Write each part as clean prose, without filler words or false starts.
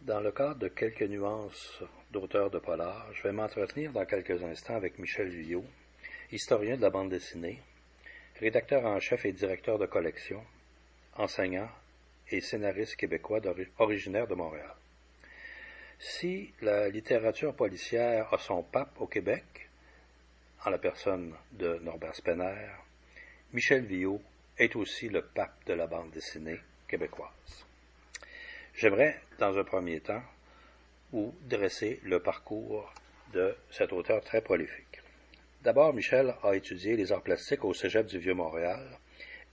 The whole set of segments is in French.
Dans le cadre de quelques nuances d'auteur de polar, je vais m'entretenir dans quelques instants avec Michel Viaud, historien de la bande dessinée, rédacteur en chef et directeur de collection, enseignant et scénariste québécois originaire de Montréal. Si la littérature policière a son pape au Québec, en la personne de Norbert Spener, Michel Viaud est aussi le pape de la bande dessinée québécoise. J'aimerais, dans un premier temps, vous dresser le parcours de cet auteur très prolifique. D'abord, Michel a étudié les arts plastiques au Cégep du Vieux-Montréal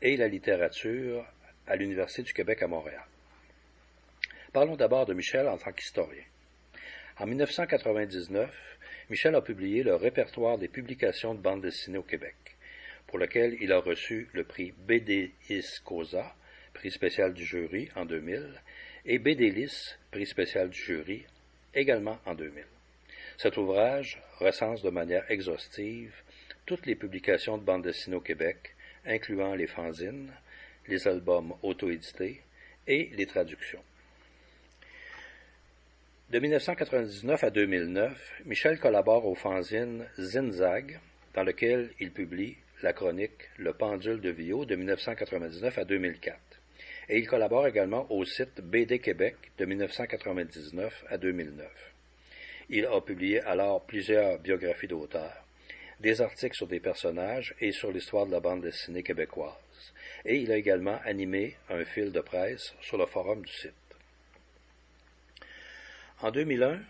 et la littérature à l'Université du Québec à Montréal. Parlons d'abord de Michel en tant qu'historien. En 1999, Michel a publié le répertoire des publications de bande dessinée au Québec, pour lequel il a reçu le prix BDIS Causa, prix spécial du jury en 2000, et BDLIS, prix spécial du jury, également en 2000. Cet ouvrage recense de manière exhaustive toutes les publications de bande dessinée au Québec, incluant les fanzines, les albums auto-édités et les traductions. De 1999 à 2009, Michel collabore au fanzine Zigzag, dans lequel il publie la chronique Le Pendule de Viaud de 1999 à 2004. Et il collabore également au site BD Québec de 1999 à 2009. Il a publié alors plusieurs biographies d'auteurs, des articles sur des personnages et sur l'histoire de la bande dessinée québécoise. Et il a également animé un fil de presse sur le forum du site. En 2001,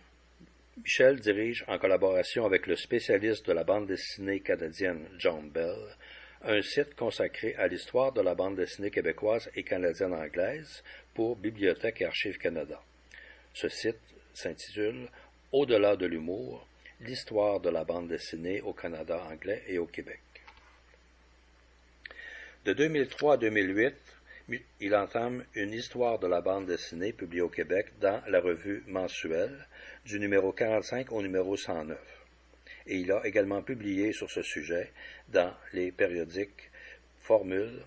Michel dirige, en collaboration avec le spécialiste de la bande dessinée canadienne John Bell, un site consacré à l'histoire de la bande dessinée québécoise et canadienne-anglaise pour Bibliothèque et Archives Canada. Ce site s'intitule « Au-delà de l'humour, l'histoire de la bande dessinée au Canada anglais et au Québec ». De 2003 à 2008, il entame une histoire de la bande dessinée publiée au Québec dans la revue mensuelle du numéro 45 au numéro 109. Et il a également publié sur ce sujet dans les périodiques Formule,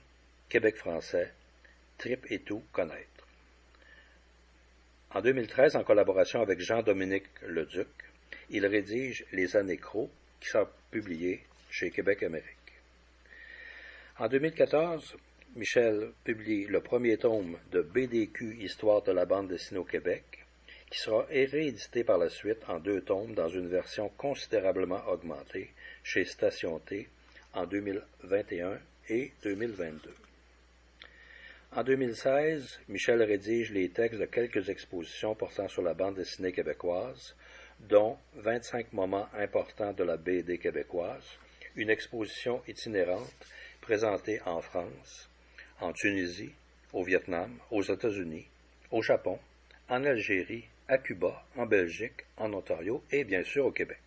Québec français, Trip et tout connaître. En 2013, en collaboration avec Jean-Dominique Leduc, il rédige Les Anécros, qui sont publiés chez Québec Amérique. En 2014, Michel publie le premier tome de BDQ Histoire de la bande dessinée au Québec, qui sera réédité par la suite en 2 tomes dans une version considérablement augmentée chez Station T en 2021 et 2022. En 2016, Michel rédige les textes de quelques expositions portant sur la bande dessinée québécoise, dont 25 moments importants de la BD québécoise, une exposition itinérante présentée en France, en Tunisie, au Vietnam, aux États-Unis, au Japon, en Algérie, à Cuba, en Belgique, en Ontario et bien sûr au Québec.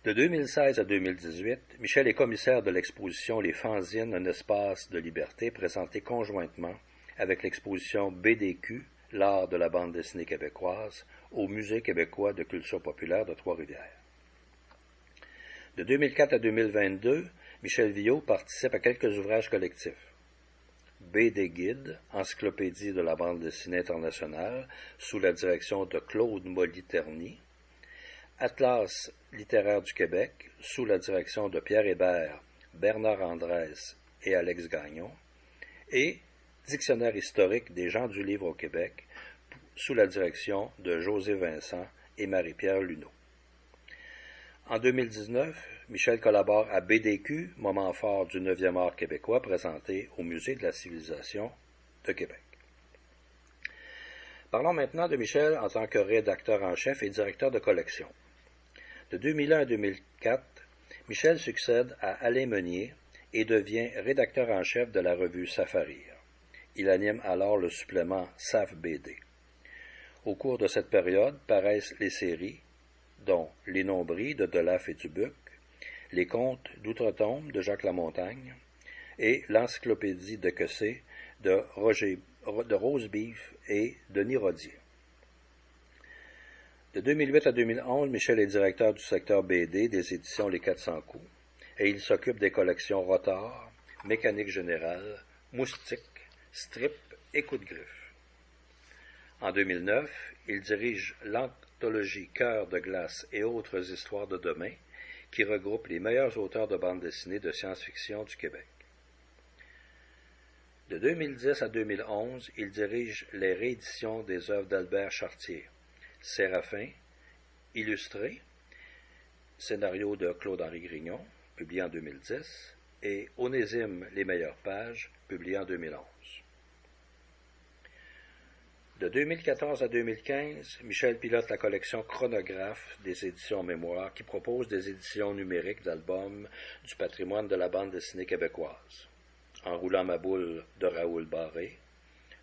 De 2016 à 2018, Michel est commissaire de l'exposition Les Fanzines, un espace de liberté présentée conjointement avec l'exposition BDQ, l'art de la bande dessinée québécoise, au Musée québécois de culture populaire de Trois-Rivières. De 2004 à 2022, Michel Viaud participe à quelques ouvrages collectifs. BD Guide, encyclopédie de la bande dessinée internationale, sous la direction de Claude Moliterny, Atlas littéraire du Québec, sous la direction de Pierre Hébert, Bernard Andrès et Alex Gagnon, et Dictionnaire historique des gens du livre au Québec, sous la direction de José Vincent et Marie-Pierre Luneau. En 2019, Michel collabore à BDQ, moment fort du 9e art québécois, présenté au Musée de la civilisation de Québec. Parlons maintenant de Michel en tant que rédacteur en chef et directeur de collection. De 2001 à 2004, Michel succède à Alain Meunier et devient rédacteur en chef de la revue Safarir. Il anime alors le supplément SAF BD. Au cours de cette période paraissent les séries, dont Les Nombris de Delaf et Dubuc, Les Contes d'Outre-Tombe de Jacques Lamontagne et l'Encyclopédie de Quessé de Rosebeef et Denis Rodier. De 2008 à 2011, Michel est directeur du secteur BD des éditions Les 400 coups et il s'occupe des collections Rotard, Mécanique générale, Moustique, Strip et Coup de griffe. En 2009, il dirige l'anthologie Cœur de glace et autres histoires de demain, qui regroupe les meilleurs auteurs de bande dessinée de science-fiction du Québec. De 2010 à 2011, il dirige les rééditions des œuvres d'Albert Chartier, Séraphin, illustré, scénario de Claude-Henri Grignon, publié en 2010, et Onésime, les meilleures pages, publié en 2011. De 2014 à 2015, Michel pilote la collection Chronographe des éditions Mémoire qui propose des éditions numériques d'albums du patrimoine de la bande dessinée québécoise. En roulant ma boule de Raoul Barré,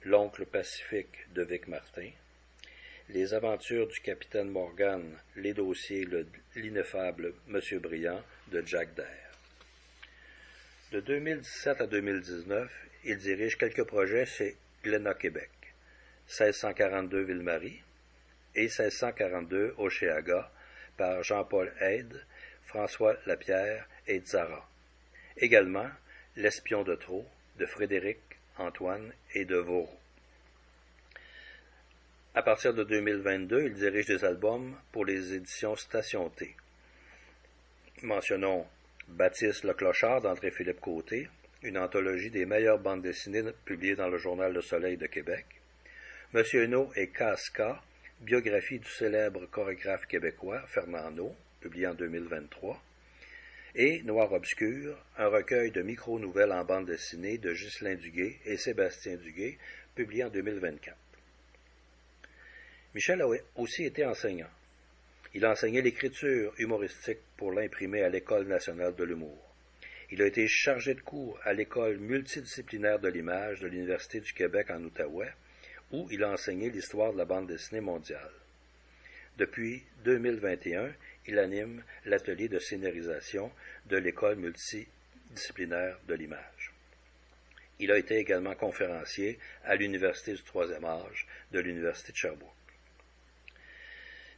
L'oncle Pacifique de Vic Martin, Les aventures du capitaine Morgan, les dossiers l'ineffable Monsieur Brillant de Jack Daire. De 2017 à 2019, il dirige quelques projets chez Glénat Québec, 1642 Ville-Marie et 1642 Hochelaga par Jean-Paul Haide, François Lapierre et Tzara. Également, L'espion de trop de Frédéric Antoine et de Vauroux. À partir de 2022, il dirige des albums pour les éditions Station T. Mentionnons Baptiste le Clochard d'André-Philippe Côté, une anthologie des meilleures bandes dessinées publiées dans le Journal Le Soleil de Québec. Monsieur No et Casca, biographie du célèbre chorégraphe québécois Fernand No, publié en 2023. Et Noir Obscur, un recueil de micro-nouvelles en bande dessinée de Ghislain Duguay et Sébastien Duguay, publié en 2024. Michel a aussi été enseignant. Il a enseigné l'écriture humoristique pour l'imprimer à l'École nationale de l'humour. Il a été chargé de cours à l'École multidisciplinaire de l'image de l'Université du Québec en Outaouais, où il a enseigné l'histoire de la bande dessinée mondiale. Depuis 2021, il anime l'atelier de scénarisation de l'École multidisciplinaire de l'image. Il a été également conférencier à l'Université du Troisième Âge de l'Université de Sherbrooke.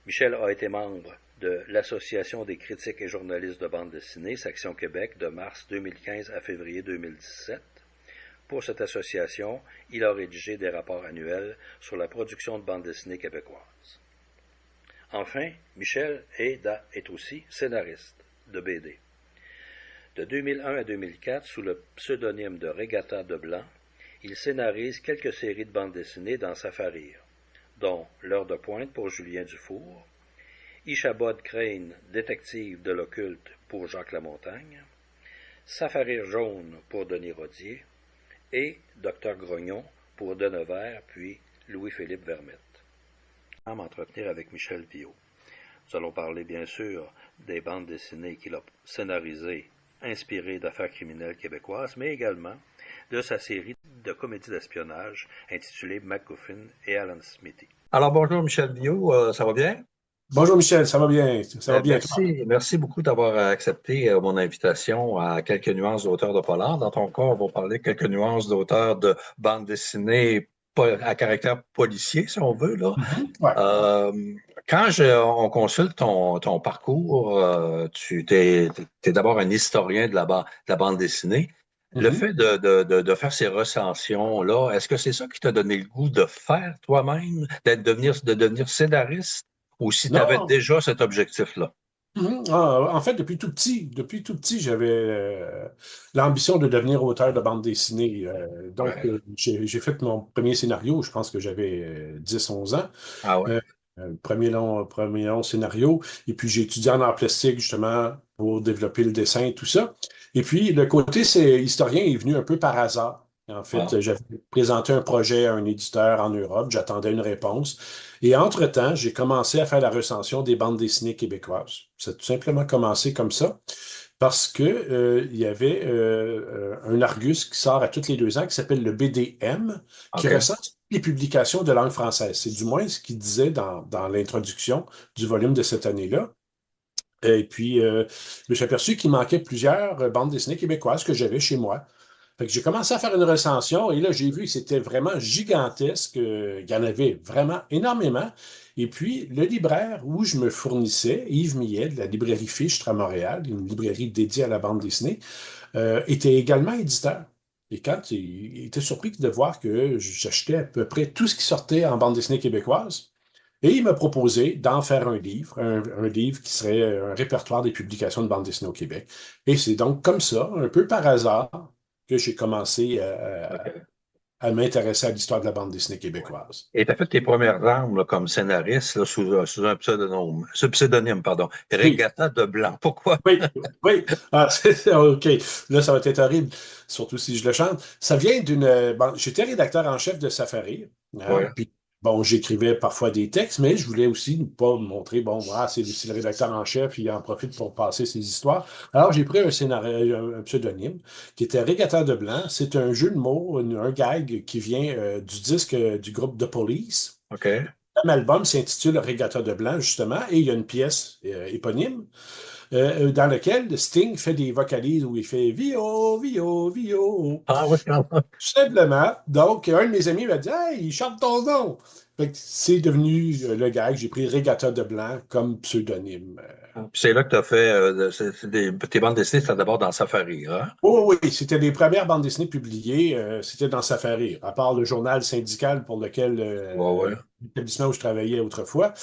Michel a été membre de l'Association des critiques et journalistes de bande dessinée, section Québec, de mars 2015 à février 2017. Pour cette association, il a rédigé des rapports annuels sur la production de bande dessinée québécoise. Enfin, Michel est aussi scénariste de BD. De 2001 à 2004, sous le pseudonyme de Regatta de Blanc, il scénarise quelques séries de bandes dessinées dans Safarir, dont L'heure de pointe pour Julien Dufour, Ichabod Crane, détective de l'occulte pour Jacques Lamontagne, Safarir jaune pour Denis Rodier et Docteur Grognon pour Denevert puis Louis-Philippe Vermette. M'entretenir avec Michel Viault. Nous allons parler bien sûr des bandes dessinées qu'il a scénarisées, inspirées d'affaires criminelles québécoises, mais également de sa série de comédies d'espionnage intitulée MacGuffin et Alan Smithy. Alors bonjour Michel Viault, ça va bien? Bonjour Michel, ça va bien? Ça va bien, toi? Merci beaucoup d'avoir accepté mon invitation à quelques nuances d'auteurs de polar. Dans ton cas, on va parler quelques nuances d'auteurs de bandes dessinées à caractère policier, si on veut, là. Ouais. Quand on consulte ton parcours, tu es d'abord un historien de la bande dessinée. Le fait de faire ces recensions-là, est-ce que c'est ça qui t'a donné le goût de faire toi-même, de devenir scénariste, ou si tu avais déjà cet objectif-là? En fait, depuis tout petit, j'avais l'ambition de devenir auteur de bande dessinée. J'ai fait mon premier scénario, je pense que j'avais 10-11 ans. Ah ouais? Premier long scénario. Et puis, j'ai étudié en art plastique, justement, pour développer le dessin et tout ça. Et puis, le côté historien est venu un peu par hasard. En fait, j'avais présenté un projet à un éditeur en Europe, j'attendais une réponse. Et entre-temps, j'ai commencé à faire la recension des bandes dessinées québécoises. Ça a tout simplement commencé comme ça, parce que il y avait un Argus qui sort à tous les 2 ans, qui s'appelle le BDM, qui recense les publications de langue française. C'est du moins ce qu'il disait dans l'introduction du volume de cette année-là. Et puis, je me suis aperçu qu'il manquait plusieurs bandes dessinées québécoises que j'avais chez moi. Fait que j'ai commencé à faire une recension et là, j'ai vu que c'était vraiment gigantesque. Il y en avait vraiment énormément. Et puis, le libraire où je me fournissais, Yves Millet, de la librairie Fichtre à Montréal, une librairie dédiée à la bande dessinée, était également éditeur. Et quand il était surpris de voir que j'achetais à peu près tout ce qui sortait en bande dessinée québécoise. Et il m'a proposé d'en faire un livre, un livre qui serait un répertoire des publications de bande dessinée au Québec. Et c'est donc comme ça, un peu par hasard, que j'ai commencé OK. à m'intéresser à l'histoire de la bande dessinée québécoise. Et tu as fait tes premières armes là, comme scénariste là, sous un pseudonyme, pardon, Oui, Regatta de Blanc. Pourquoi? oui, oui. Ah, OK. Là, ça va être horrible, surtout si je le chante. Ça vient d'une. Bon, j'étais rédacteur en chef de Safari, Oui. hein, puis bon, j'écrivais parfois des textes, mais je voulais aussi ne pas montrer, bon, voilà, c'est le rédacteur en chef, il en profite pour passer ses histoires. Alors, j'ai pris un scénario, un pseudonyme, qui était Régateur de Blanc. C'est un jeu de mots, un gag qui vient du disque du groupe The Police. OK. L'album s'intitule Régateur de Blanc, justement, et il y a une pièce éponyme dans lequel Sting fait des vocalises où il fait Vio, Vio, Vio. Ah oui, quand même. Tout simplement. Donc, un de mes amis m'a dit Hey, il chante ton nom. Fait que c'est devenu le gag. J'ai pris Régateur de Blanc comme pseudonyme. Puis c'est là que tu as fait tes bandes dessinées, c'était d'abord dans Safari, hein? Oh oui, c'était les premières bandes dessinées publiées. C'était dans Safari, à part le journal syndical pour lequel Ouais, ouais. l'établissement où je travaillais autrefois.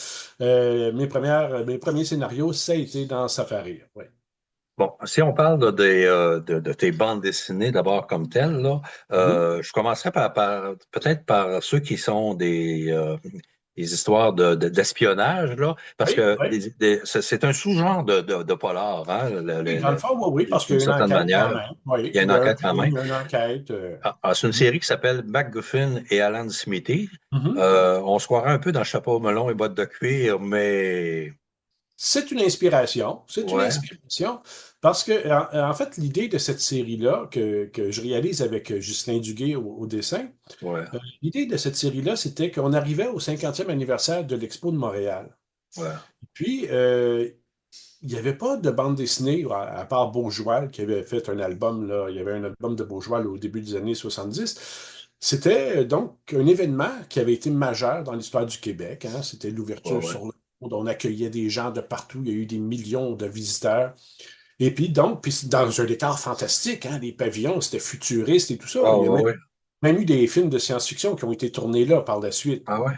Mes premiers scénarios, ça a été dans Safari. Oui. Bon, si on parle de tes bandes dessinées d'abord comme telles, là, Mhm. je commencerai peut-être par ceux qui sont des histoires d'espionnage, là, parce Oui, que oui. c'est un sous-genre de polar, hein, Oui, dans le fond, oui, oui, parce qu'il d'une y a une certaine enquête quand manière. même. Oui, Il y a il une y a un enquête quand crime, même. il y a une enquête. C'est une série qui s'appelle MacGuffin et Alan Smithy. Mhm. On se croirait un peu dans Chapeau melon et bottes de cuir, mais C'est une inspiration. C'est une ouais, inspiration parce que, en fait, l'idée de cette série-là que je réalise avec Ghislain Duguay au dessin, ouais, l'idée de cette série-là, c'était qu'on arrivait au 50e anniversaire de l'Expo de Montréal. ouais, Puis, il n'y avait pas de bande dessinée, à part Beaujoire, qui avait fait un album, là. Il y avait un album de Beaujoire au début des années 70. C'était donc un événement qui avait été majeur dans l'histoire du Québec, hein. C'était ouais, l'ouverture ouais. sur le monde. On accueillait des gens de partout. Il y a eu des millions de visiteurs. Et puis, donc, puis dans un décor fantastique, hein, les pavillons, c'était futuriste et tout ça. Ah, Il y a ouais, ouais. même eu des films de science-fiction qui ont été tournés là par la suite. Ah, ouais.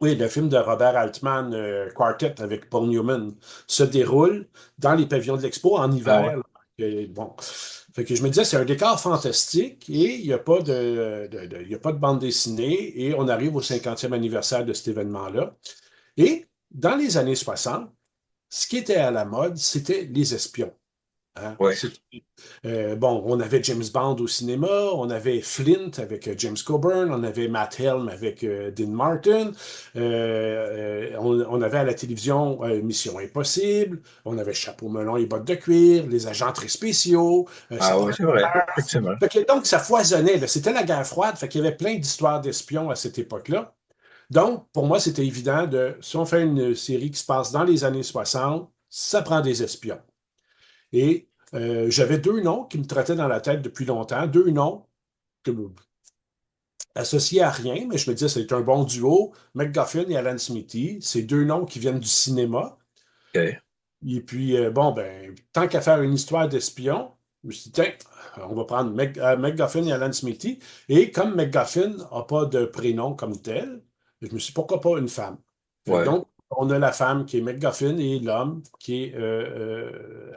Oui, le film de Robert Altman, Quartet, avec Paul Newman, se déroule dans les pavillons de l'Expo en Ah, ouais. hiver. Bon. Fait que je me disais, c'est un décor fantastique et il n'y a pas il y a pas de bande dessinée et on arrive au 50e anniversaire de cet événement-là. Et dans les années 60, ce qui était à la mode, c'était les espions. Hein. Ouais. Bon, on avait James Bond au cinéma, on avait Flint avec James Coburn, on avait Matt Helm avec Dean Martin, on avait à la télévision Mission Impossible, on avait Chapeau melon et bottes de cuir, les agents très spéciaux, ça Ah, ouais, prenait c'est vrai, peur. effectivement. Donc, ça foisonnait, là. C'était la guerre froide, fait qu'il y avait plein d'histoires d'espions à cette époque-là. Donc, pour moi, c'était évident si on fait une série qui se passe dans les années 60, ça prend des espions. Et j'avais deux noms qui me trottaient dans la tête depuis longtemps, deux noms que, associés à rien, mais je me disais c'est un bon duo, MacGuffin et Alan Smithy. C'est deux noms qui viennent du cinéma. OK. Et puis, bon, ben, tant qu'à faire une histoire d'espion, je me suis dit, tiens, on va prendre MacGuffin et Alan Smithy. Et comme MacGuffin n'a pas de prénom comme tel, je me suis dit, pourquoi pas une femme? Fait que Ouais. donc, on a la femme qui est MacGuffin et l'homme qui est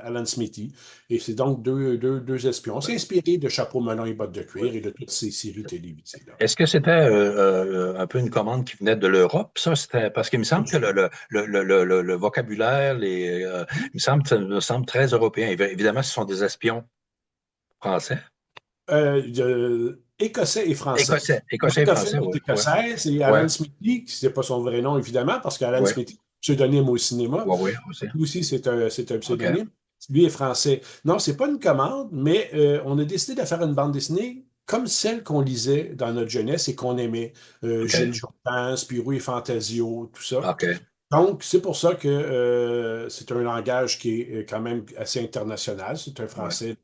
Alan Smithy. Et c'est donc deux espions. C'est inspiré de Chapeau melon et bottes de cuir et de toutes ces séries télévisées-là. Est-ce que c'était un peu une commande qui venait de l'Europe, ça? C'était parce qu'il me semble que le vocabulaire, me semble très européen. Évidemment, ce sont des espions français. Écossais et français. Écossais et MacGuffin français, est oui. Ouais. écossaise et Ouais. Alan Smithy, ce n'est pas son vrai nom évidemment, parce qu'Alan Ouais. Smithy, pseudonyme au cinéma, Ouais, ouais, aussi. lui aussi c'est un OK. pseudonyme. Lui est français. Non, c'est pas une commande, mais on a décidé de faire une bande dessinée comme celle qu'on lisait dans notre jeunesse et qu'on aimait. Gilles OK. Jourdan, Spirou et Fantasio, tout ça. OK. Donc, c'est pour ça que c'est un langage qui est quand même assez international. C'est un Ouais. français.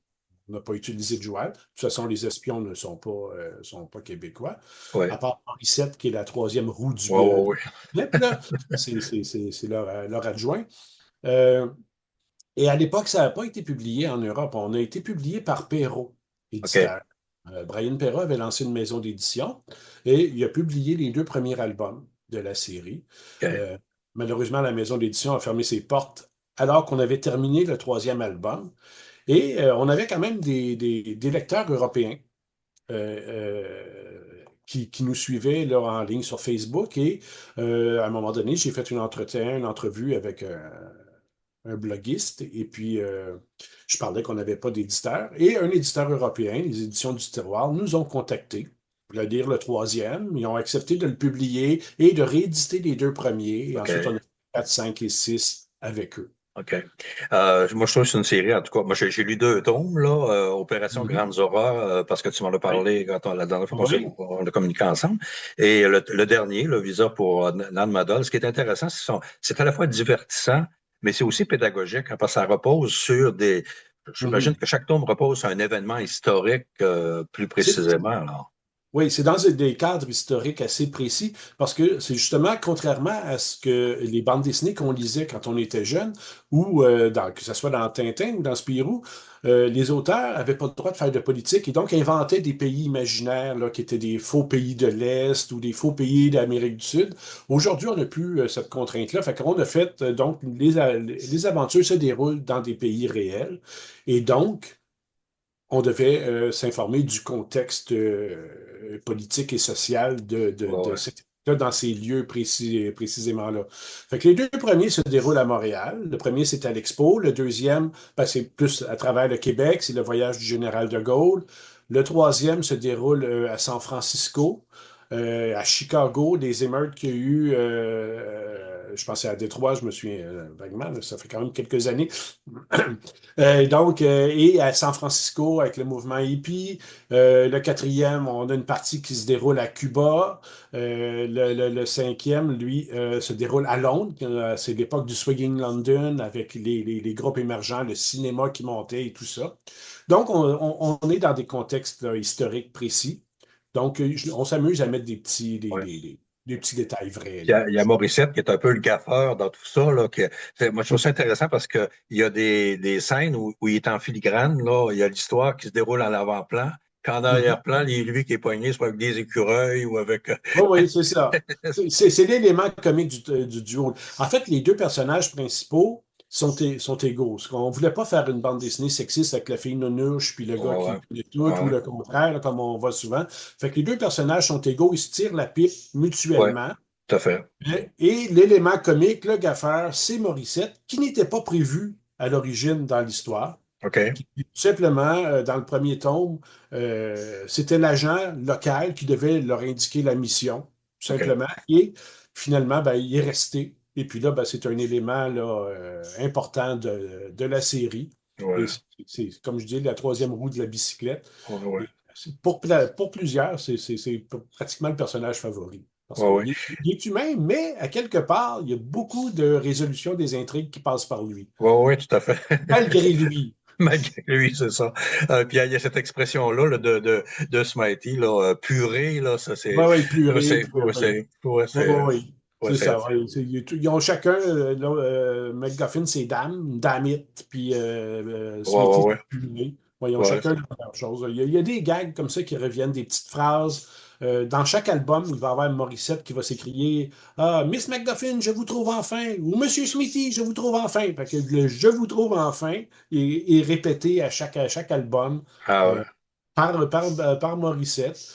On n'a pas utilisé de joual. De toute façon, les espions ne sont pas québécois. À Ouais. part Morissette, qui est la troisième roue Ouais, ouais, ouais. là, c'est leur adjoint. Euh, et à l'époque, ça n'a pas été publié en Europe. On a été publié par Perrault, OK. éditeur. Brian Perra avait lancé une maison d'édition et il a publié les 2 premiers albums de la série. OK. Euh, Malheureusement, la maison d'édition a fermé ses portes alors qu'on avait terminé le 3e album. Et on avait quand même des lecteurs européens qui nous suivaient là, en ligne sur Facebook. Et à un moment donné, j'ai fait une entrevue avec un bloguiste. Et puis, je parlais qu'on n'avait pas d'éditeur. Et un éditeur européen, les éditions du Tiroir, nous ont contactés pour lire le 3e. Ils ont accepté de le publier et de rééditer les 2 premiers. Et ensuite, on a OK. fait 4, 5 et 6 avec eux. OK. Moi, je trouve que c'est une série, en tout cas. Moi, j'ai lu 2 tomes, là, Opération Mhm. Grande Zora, parce que tu m'en as Oui, parlé la dernière fois oui. on a communiqué ensemble. Et le dernier, le Visa pour Nan Madol, ce qui est intéressant, c'est à la fois divertissant, mais c'est aussi pédagogique, hein, parce que ça repose sur des. J'imagine Mhm. que chaque tome repose sur un événement historique plus C'est précisément, alors. Oui, c'est dans des cadres historiques assez précis parce que c'est justement contrairement à ce que les bandes dessinées qu'on lisait quand on était jeune, ou que ce soit dans Tintin ou dans Spirou, les auteurs n'avaient pas le droit de faire de politique et donc inventaient des pays imaginaires là, qui étaient des faux pays de l'Est ou des faux pays d'Amérique du Sud. Aujourd'hui, on n'a plus cette contrainte-là. Fait qu'on a fait, donc, les aventures se déroulent dans des pays réels et donc, on devait s'informer du contexte politique et social Ouais, de ouais. cet état dans ces lieux précisément là. Fait que les 2 premiers se déroulent à Montréal. Le premier, c'est à l'Expo. Le deuxième, ben, c'est plus à travers le Québec, c'est le voyage du général de Gaulle. Le troisième se déroule à San Francisco. À Chicago, des émeutes qu'il y a eu, je pensais à Détroit, je me souviens vaguement, ça fait quand même quelques années. Et à San Francisco avec le mouvement hippie. Le quatrième, on a une partie qui se déroule à Cuba. Le cinquième, lui, se déroule à Londres. C'est l'époque du Swinging London avec les groupes émergents, le cinéma qui montait et tout ça. Donc, on est dans des contextes là, historiques précis. Donc, on s'amuse à mettre Ouais. des petits détails vrais, Il y là. a, il y a Morissette qui est un peu le gaffeur dans tout ça. Là, moi, je trouve ça intéressant parce qu'il y a des scènes où il est en filigrane. Là, il y a l'histoire qui se déroule en avant-plan. Qu'en Mhm. arrière-plan, lui qui est poigné, soit avec des écureuils ou avec. Oui, oui, c'est ça. C'est l'élément comique du duo. En fait, les 2 personnages principaux sont égaux. On ne voulait pas faire une bande dessinée sexiste avec la fille nounouche puis le gars Ouais, qui ouais, connaît tout ou ouais, le contraire, là, comme on voit souvent. Fait que les 2 personnages sont égaux, ils se tirent la pipe ouais, mutuellement. tout à fait. Et l'élément comique, le gaffeur, c'est Morissette, qui n'était pas prévu à l'origine dans l'histoire. OK, Tout simplement, dans le premier tome, c'était l'agent local qui devait leur indiquer la mission, tout OK. simplement. Et finalement, ben, il est resté. Et puis là, ben, c'est un élément là, important de la série. Et Ouais, c'est, comme je dis, la troisième roue de la bicyclette. ouais, ouais. Et pour plusieurs, c'est pratiquement le personnage favori. Parce Ouais, ouais. qu'il il est humain, mais à quelque part, il y a beaucoup de résolution des intrigues qui passent par lui. Ouais, ouais, tout à fait. Malgré lui. Malgré lui, c'est ça. Puis il y a cette expression-là là, de Smitey, là, purée, là, ça Oui, c'est. oui, purée, C'est. puis, Ouais, oui, c'est. Ouais, oui, c'est. oui. Ouais, C'est ça. c'est. Ouais. Ils ont chacun, là, McGuffin, c'est Dame, Damit, puis Ouais, ouais, Smithy, ouais. c'est purée. Ouais, ils ont Ouais, chacun leur chose. Il y a des gags comme ça qui reviennent, des petites phrases. Dans chaque album, il va y avoir Morissette qui va s'écrier Ah, Miss McGuffin, je vous trouve enfin, ou Monsieur Smithy, je vous trouve enfin. Fait que le Je vous trouve enfin est répété à chaque album. ah euh, ouais. par Morissette.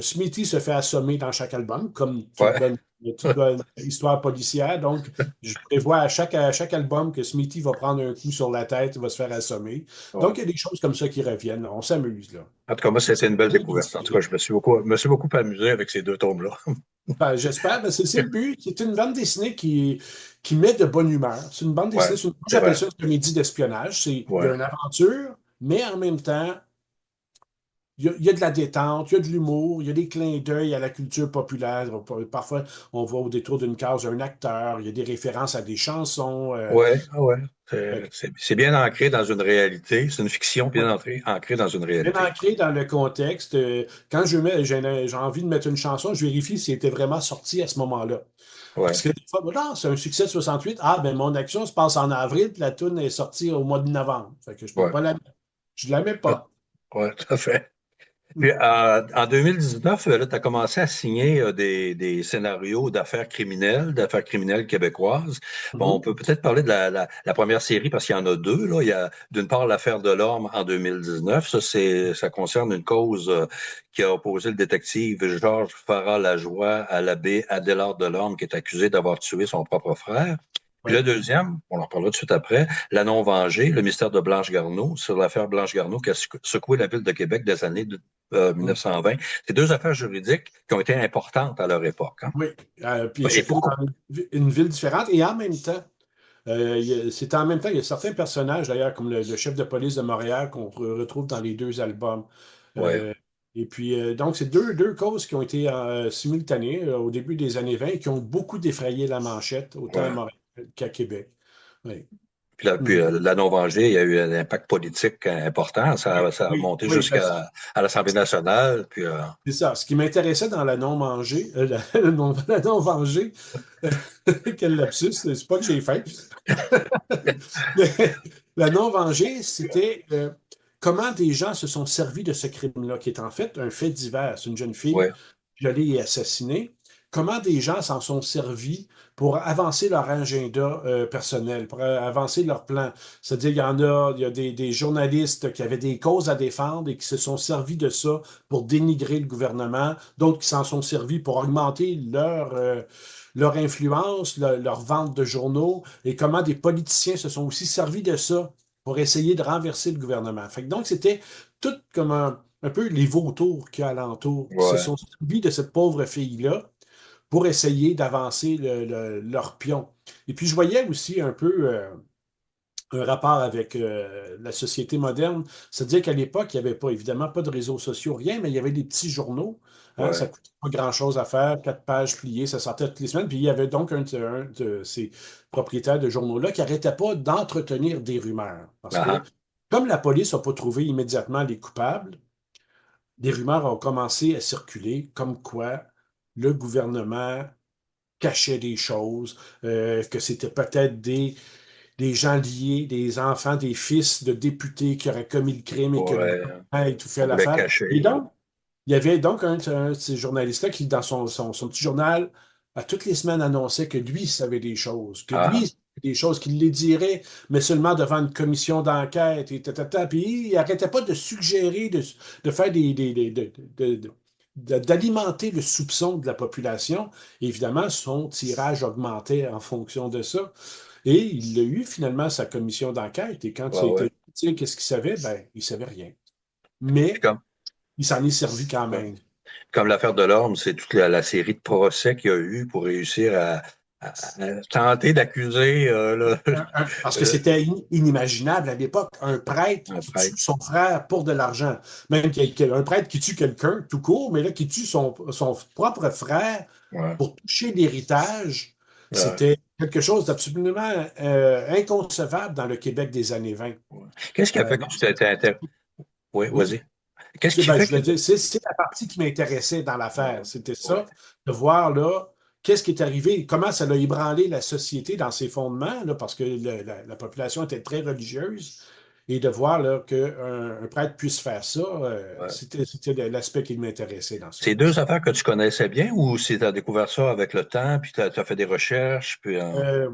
Smithy se fait assommer dans chaque album, comme Ouais. toute bonne histoire policière. Donc, je prévois à chaque album que Smithy va prendre un coup sur la tête, il va se faire assommer. Ouais. Donc, il y a des choses comme ça qui reviennent. On s'amuse, là. En tout cas, moi, c'était une belle Très bien découverte. En tout cas, tiré. je me suis beaucoup amusé avec ces 2 tomes-là. Ben, j'espère, ben, c'est le but. C'est une bande dessinée qui met de bonne humeur. C'est une bande Ouais, dessinée, moi, c'est j'appelle vrai. ça une comédie d'espionnage. Il y a Ouais. une aventure, mais en même temps, il y a de la détente, il y a de l'humour, il y a des clins d'œil à la culture populaire. Parfois, on voit au détour d'une case un acteur, il y a des références à des chansons. Ouais, ah ouais. Fait C'est bien ancré dans une réalité. C'est une fiction que, bien ancrée dans une bien réalité. ancré dans le contexte. Quand j'ai envie de mettre une chanson, je vérifie si elle était vraiment sortie à ce moment-là. Ouais. Parce que des fois, non, c'est un succès de 68. Ah, ben mon action se passe en avril, puis la tune est sortie au mois de novembre. Fait que je peux Ouais. pas la mettre. Je la mets pas. Ouais, tout à fait. Puis, en 2019, là, tu as commencé à signer des scénarios d'affaires criminelles québécoises. Bon, on Mhm. peut peut-être parler de la première série parce qu'il y en a deux. Là. Il y a d'une part l'affaire de l'Orme en 2019. Ça concerne une cause qui a opposé le détective Georges Farah-Lajoie à l'abbé Adélard Delorme qui est accusé d'avoir tué son propre frère. Puis le Oui. deuxième, on en parlera tout de suite après, La Non-Vengée, le mystère de Blanche Garneau, sur l'affaire Blanche Garneau qui a secoué la ville de Québec des années 1920. C'est deux affaires juridiques qui ont été importantes à leur époque. Hein. Oui. Puis Et chacune pourquoi? dans une ville différente. Et en même temps, c'est en même temps, il y a certains personnages, d'ailleurs, comme le chef de police de Montréal, qu'on retrouve dans les deux albums. Ouais, Euh, et puis, donc, c'est deux causes qui ont été simultanées au début des années 20 et qui ont beaucoup défrayé la manchette, autant à ouais. Montréal qu'à Québec. Oui. Puis Mhm. la non-vengée, il y a eu un impact politique important. Oui, Ça a oui, monté oui, jusqu'à à l'Assemblée nationale. Puis, c'est ça. Ce qui m'intéressait dans la non-manger, la non-vengée, quel lapsus, c'est pas que j'ai fait. Mais la non-vengée, c'était comment des gens se sont servis de ce crime-là, qui est en fait un fait divers. C'est une jeune fille ouais, violée et assassinée. Comment des gens s'en sont servis pour avancer leur agenda personnel, pour avancer leur plan. C'est-à-dire, il y a des journalistes qui avaient des causes à défendre et qui se sont servis de ça pour dénigrer le gouvernement, d'autres qui s'en sont servis pour augmenter leur influence, leur vente de journaux, et comment des politiciens se sont aussi servis de ça pour essayer de renverser le gouvernement. Fait que donc, c'était tout comme un peu les vautours qui alentour, qui se ouais. sont servis de cette pauvre fille-là pour essayer d'avancer leur pion. Et puis, je voyais aussi un peu un rapport avec la société moderne. C'est-à-dire qu'à l'époque, il n'y avait pas, évidemment, pas de réseaux sociaux, rien, mais il y avait des petits journaux. Hein, ça Ouais. ne coûtait pas grand-chose à faire, 4 pages pliées, ça sortait toutes les semaines. Puis il y avait donc un de ces propriétaires de journaux-là qui n'arrêtait pas d'entretenir des rumeurs. Parce Ah, que ah. comme la police n'a pas trouvé immédiatement les coupables, des rumeurs ont commencé à circuler comme quoi le gouvernement cachait des choses, que c'était peut-être des gens liés, des enfants, des fils de députés qui auraient commis le crime et que le Ouais. gouvernement ait tout fait On voulait l'affaire. Et cacher. donc, il y avait donc un de ces journalistes-là qui, dans son petit journal, à toutes les semaines annonçait que lui savait des choses, que lui Ah, savait des choses, qu'il les dirait, mais seulement devant une commission d'enquête et tatata. Puis il n'arrêtait pas de suggérer, de faire d'alimenter le soupçon de la population. Et évidemment, son tirage augmentait en fonction de ça. Et il a eu finalement sa commission d'enquête. Et quand ouais, il a ouais. été dit qu'est-ce qu'il savait, ben, il savait rien. Puis Mais il s'en est servi quand ouais. même. Comme l'affaire de l'Orme, c'est toute la série de procès qu'il y a eu pour réussir à tenter d'accuser Parce que euh, c'était inimaginable à l'époque, un prêtre un qui tue prêtre. son frère pour de l'argent. Même un prêtre qui tue quelqu'un tout court, mais là, qui tue son propre frère Ouais. pour toucher l'héritage, Ouais. c'était quelque chose d'absolument inconcevable dans le Québec des années 20. Ouais. Qu'est-ce qui a fait que Donc, tu t'es intéressé? Oui, oui. vas-y. Qu'est-ce qui Ben, fait je que. voulais dire, c'est la partie qui m'intéressait dans Ouais, l'affaire. C'était ouais. ça, de voir là, qu'est-ce qui est arrivé, comment ça a ébranlé la société dans ses fondements, là, parce que la population était très religieuse, et de voir là, qu'un prêtre puisse faire ça, Ouais. c'était l'aspect qui m'intéressait dans ce C'est deux dossier. affaires que tu connaissais bien ou si tu as découvert ça avec le temps, puis tu as fait des recherches, puis. Euh,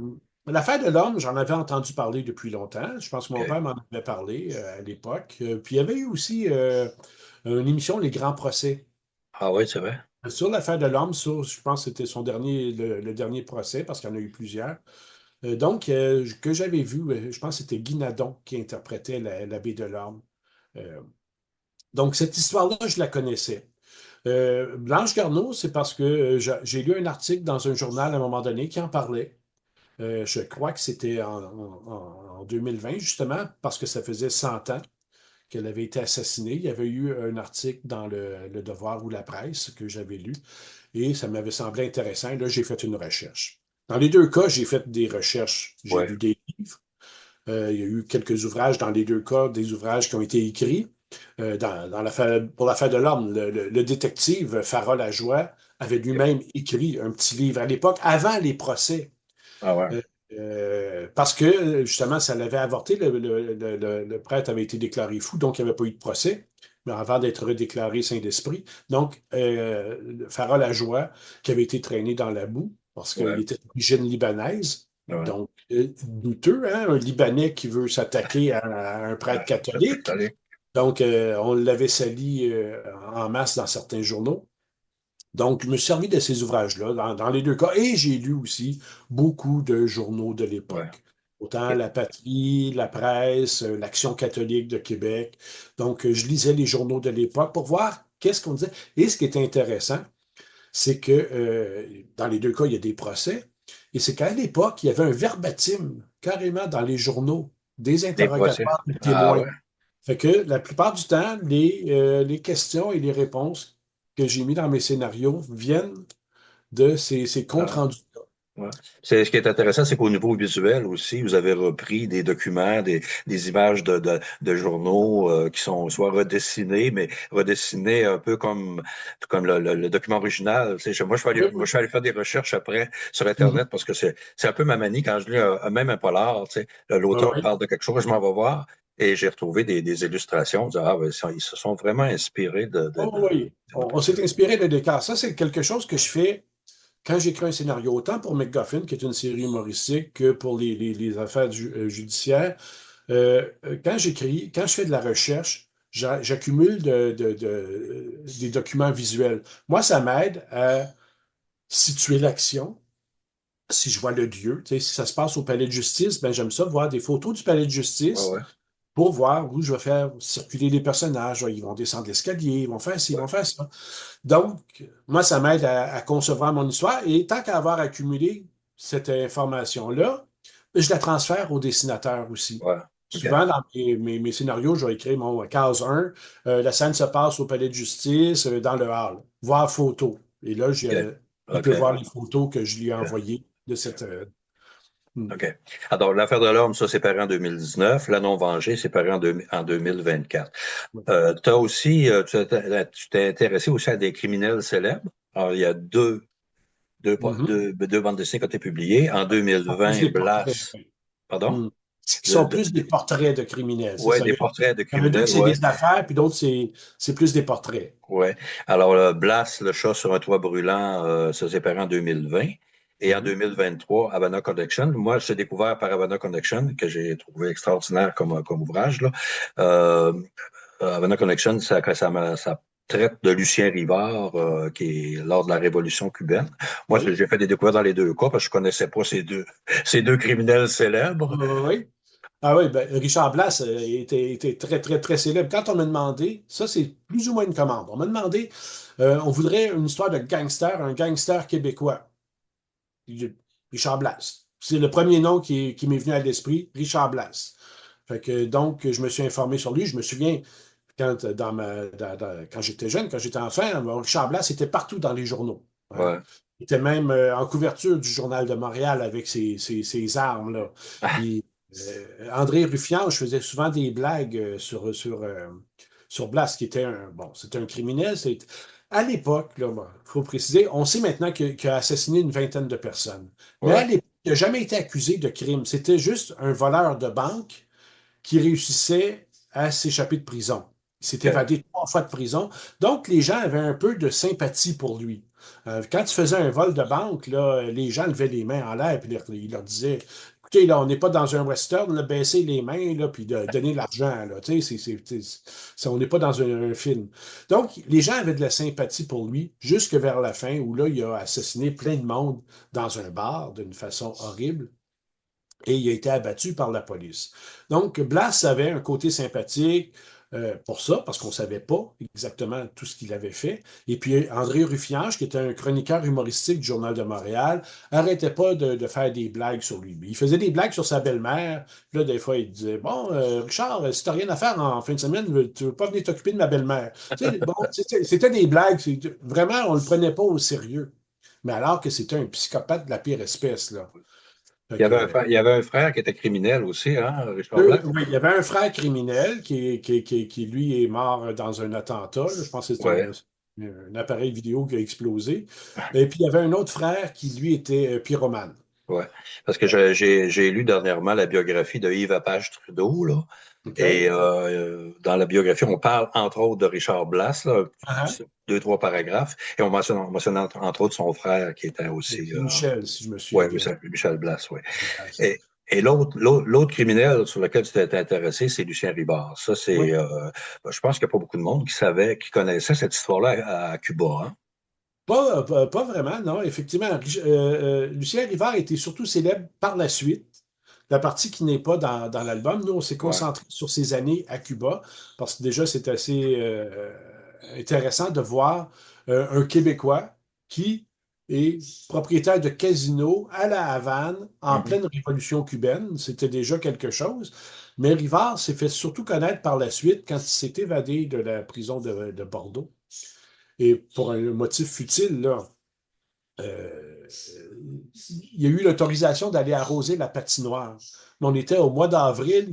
L'affaire de l'homme, j'en avais entendu parler depuis longtemps. Je pense que mon OK. père m'en avait parlé à l'époque. Puis il y avait eu aussi une émission, Les Grands Procès. Ah oui, c'est vrai. Sur l'affaire de l'homme, je pense que c'était son dernier, le dernier procès, parce qu'il y en a eu plusieurs. Donc, que j'avais vu, je pense que c'était Guy Nadon qui interprétait l'abbé de l'Orme. Euh, donc, cette histoire-là, je la connaissais. Blanche Garneau, c'est parce que j'ai lu un article dans un journal à un moment donné qui en parlait. Je crois que c'était en 2020, justement, parce que ça faisait 100 ans qu'elle avait été assassinée. Il y avait eu un article dans le Devoir ou la Presse que j'avais lu et ça m'avait semblé intéressant. Et là, j'ai fait une recherche. Dans les deux cas, j'ai fait des recherches. J'ai Ouais. lu des livres. Il y a eu quelques ouvrages dans les deux cas, des ouvrages qui ont été écrits. Pour l'affaire de l'homme, le détective Farah Lajoie avait OK. lui-même écrit un petit livre à l'époque, avant les procès. Ah ouais. Euh, Parce que, justement, ça l'avait avorté. Le prêtre avait été déclaré fou, donc il n'y avait pas eu de procès. mais avant d'être déclaré saint d'esprit. Donc, Farah Lajoie, qui avait été traîné dans la boue, parce qu'il Ouais, était d'origine libanaise, ouais. donc douteux, hein, un Libanais qui veut s'attaquer à un prêtre catholique. Allez. Donc, on l'avait sali en masse dans certains journaux. Donc, je me suis servi de ces ouvrages-là dans les deux cas. Et j'ai lu aussi beaucoup de journaux de Ouais. l'époque. Autant OK. La Patrie, La Presse, l'Action catholique de Québec. Donc, je lisais les journaux de l'époque pour voir qu'est-ce qu'on disait. Et ce qui est intéressant, c'est que dans les deux cas, il y a des procès. Et c'est qu'à l'époque, il y avait un verbatim carrément dans les journaux des Des procès. interrogatoires des Ah témoins. ouais. Fait que la plupart du temps, les questions et les réponses que j'ai mis dans mes scénarios viennent de ces comptes Ah. rendus-là. Ouais. Ce qui est intéressant, c'est qu'au niveau visuel aussi, vous avez repris des documents, des images de journaux qui sont soit redessinés, mais redessinés un peu comme le document original. Tu sais, Oui, moi, oui. je suis allé faire des recherches après sur Mhm. Internet parce que c'est un peu ma manie quand je lis même un polar. Tu sais, Oui, l'auteur oui. parle de quelque chose, je m'en vais voir et j'ai retrouvé des illustrations. Je dis, ah, ben, ils se sont vraiment inspirés Oh, oui. On s'est inspiré de Descartes. Ça, c'est quelque chose que je fais quand j'écris un scénario, autant pour MacGuffin, qui est une série humoristique, que pour les affaires judiciaires. Quand je fais de la recherche, j'accumule des documents visuels. Moi, ça m'aide à situer l'action. Si je vois le lieu, tu sais, si ça se passe au palais de justice, ben j'aime ça voir des photos du palais de Ouais, justice ouais, pour voir où je vais faire circuler les personnages. Ils vont descendre l'escalier, ils vont faire ci, ils ouais. vont faire ça. Donc, moi, ça m'aide à concevoir mon histoire. Et tant qu'à avoir accumulé cette information-là, je la transfère au dessinateur aussi. Ouais. OK. Souvent, dans mes scénarios, je vais écrire mon case 1, la scène se passe au palais de justice, dans le hall. Voir photo. Et là, OK. il peut OK. voir les photos que je lui ai OK. envoyées de cette. Hmm. OK. Alors, l'affaire de l'homme, ça, c'est paru en 2019. La non-vengée, c'est paru en 2024. Tu as aussi, tu t'es intéressé aussi à des criminels célèbres. Alors, il y a Mhm. deux bandes dessinées qui ont été publiées. En Ce sont plus 2020, des portraits. Blas, pardon? Hmm. Ce De- sont de- plus des portraits de criminels, c'est ouais, ça. des portraits de Il y en a deux que criminels, c'est ouais. des affaires, puis d'autres, c'est plus des portraits. Ouais. Alors, Blas, le chat sur un toit brûlant, ça s'est paru en 2020. Et en Mhm. 2023, Havana Connection. Moi, j'ai découvert par Havana Connection, que j'ai trouvé extraordinaire comme ouvrage, là. Euh, Havana Connection, ça traite de Lucien Rivard, qui est lors de la Révolution cubaine. Moi, Oui. j'ai fait des découvertes dans les deux cas parce que je connaissais pas ces deux criminels célèbres. Oui. Ah oui, ben, Richard Blas était très, très, très célèbre. Quand on m'a demandé, ça c'est plus ou moins une commande, on m'a demandé, on voudrait une histoire de gangster, un gangster québécois. Richard Blas. C'est le premier nom qui m'est venu à l'esprit, Richard Blas. Fait que, donc, je me suis informé sur lui. Je me souviens, quand j'étais jeune, quand j'étais enfant, Richard Blas était partout dans les journaux. Hein. Ouais. Il était même en couverture du Journal de Montréal avec ses armes, là. Puis, André Ruffian, je faisais souvent des blagues sur Blas, qui était bon, c'était un criminel. À l'époque, il faut préciser, on sait maintenant qu'il a assassiné une vingtaine de personnes. Mais à Ouais. l'époque, il n'a jamais été accusé de crime. C'était juste un voleur de banque qui réussissait à s'échapper de prison. Il s'est OK. évadé 3 fois de prison. Donc, les gens avaient un peu de sympathie pour lui. Quand il faisait un vol de banque, là, les gens levaient les mains en l'air et ils leur disaient, écoutez, là, on n'est pas dans un western, là, baisser les mains là, puis donner l'argent. Là, on n'est pas dans un film. Donc, les gens avaient de la sympathie pour lui jusque vers la fin où là, il a assassiné plein de monde dans un bar d'une façon horrible et il a été abattu par la police. Donc, Blas avait un côté sympathique pour ça, parce qu'on ne savait pas exactement tout ce qu'il avait fait. Et puis, André Ruffiange, qui était un chroniqueur humoristique du Journal de Montréal, arrêtait pas de faire des blagues sur lui. Il faisait des blagues sur sa belle-mère. Là, des fois, il disait, bon, Richard, si tu n'as rien à faire en fin de semaine, tu ne veux pas venir t'occuper de ma belle-mère. Bon, c'était des blagues. Vraiment, on ne le prenait pas au sérieux. Mais alors que c'était un psychopathe de la pire espèce, là. Fait que, Il y avait un frère qui était criminel aussi, hein, Richard Blas? oui, il y avait un frère criminel qui, lui, est mort dans un attentat. Là. Je pense que c'est Ouais. un appareil vidéo qui a explosé. Et puis, il y avait un autre frère qui, lui, était pyromane. Ouais. Parce que j'ai lu dernièrement la biographie de Yves Apage Trudeau, là. Et OK? dans la biographie, on parle entre autres de Richard Blass, là, Ah, deux, trois paragraphes, et on mentionne entre autres son frère qui était aussi, c'est Michel, si je me souviens ouais, bien. Michel Blass, ouais. Ça. Et l'autre criminel sur lequel tu t'es intéressé, c'est Lucien Rivard. Ça, Oui. je pense qu'il n'y a pas beaucoup de monde qui savait, qui connaissait cette histoire-là à Cuba, hein. Pas vraiment, non. Effectivement, Lucien Rivard était surtout célèbre par la suite. La partie qui n'est pas dans l'album, nous, on s'est Ouais. concentré sur ses années à Cuba, parce que déjà, c'est assez intéressant de voir un Québécois qui est propriétaire de casino à La Havane en Mhm. pleine révolution cubaine. C'était déjà quelque chose. Mais Rivard s'est fait surtout connaître par la suite quand il s'est évadé de la prison de Bordeaux. Et pour un motif futile, là, euh, il y a eu l'autorisation d'aller arroser la patinoire. Mais on était au mois d'avril,